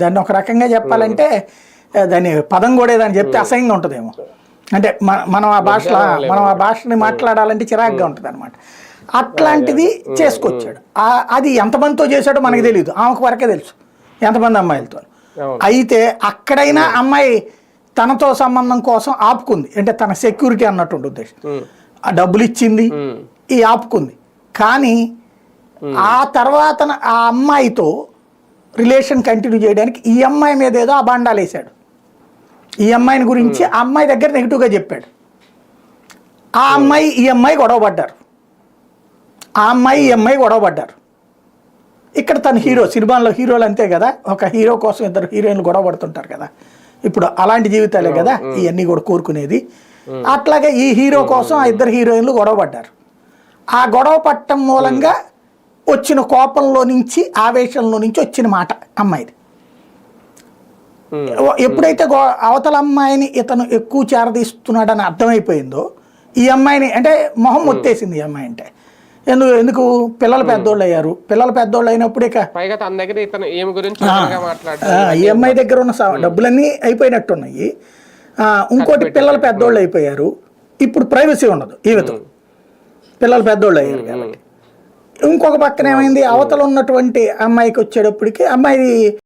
దాన్ని ఒక రకంగా చెప్పాలంటే దాని పదం కూడా ఏదని చెప్తే అసహ్యంగా ఉంటుందేమో. అంటే మనం ఆ భాషని మాట్లాడాలంటే చిరాగ్గా ఉంటుంది అనమాట. అట్లాంటిది చేసుకొచ్చాడు. అది ఎంతమందితో చేశాడో మనకి తెలియదు, ఆమెకు వరకే తెలుసు ఎంతమంది అమ్మాయిలతో. అయితే అక్కడైనా అమ్మాయి తనతో సంబంధం కోసం ఆపుకుంది, అంటే తన సెక్యూరిటీ అన్నట్టు ఉద్దేశం. ఆ డబ్బులు ఇచ్చింది, ఈ ఆపుకుంది. కానీ ఆ తర్వాత ఆ అమ్మాయితో రిలేషన్ కంటిన్యూ చేయడానికి ఈ అమ్మాయి మీద ఏదో అబాండాలు వేశాడు. ఈ అమ్మాయిని గురించి ఆ అమ్మాయి దగ్గర నెగిటివ్గా చెప్పాడు. ఆ అమ్మాయి ఈ అమ్మాయి గొడవపడ్డారు, ఆ అమ్మాయి ఈ అమ్మాయి గొడవపడ్డారు. ఇక్కడ తన హీరో, సినిమాల్లో హీరోలు అంతే కదా, ఒక హీరో కోసం ఇద్దరు హీరోయిన్లు గొడవ పడుతుంటారు కదా. ఇప్పుడు అలాంటి జీవితాలే కదా ఇవన్నీ కూడా కోరుకునేది. అట్లాగే ఈ హీరో కోసం ఆ ఇద్దరు హీరోయిన్లు గొడవ పడ్డారు. ఆ గొడవ పట్టడం మూలంగా వచ్చిన కోపంలో నుంచి, ఆవేశంలో నుంచి వచ్చిన మాట అమ్మాయిది. ఎప్పుడైతే అవతల అమ్మాయిని ఇతను ఎక్కువ చేరదీస్తున్నాడని అర్థమైపోయిందో, ఈ అమ్మాయిని అంటే మొహం మొత్తేసింది ఈ అమ్మాయి. అంటే ఎందుకు పిల్లలు పెద్దోళ్ళు అయ్యారు, పిల్లలు పెద్దోళ్ళు అయినప్పుడు ఇక ఈ అమ్మాయి దగ్గర ఉన్న డబ్బులన్నీ అయిపోయినట్టున్నాయి. ఇంకోటి పిల్లలు పెద్దోళ్ళు అయిపోయారు, ఇప్పుడు ప్రైవసీ ఉండదు ఈమెతో, పిల్లలు పెద్దోళ్ళు అయ్యారు కాబట్టి. ఇంకొక పక్కన ఏమైంది, అవతల ఉన్నటువంటి అమ్మాయికి వచ్చేటప్పటికి అమ్మాయి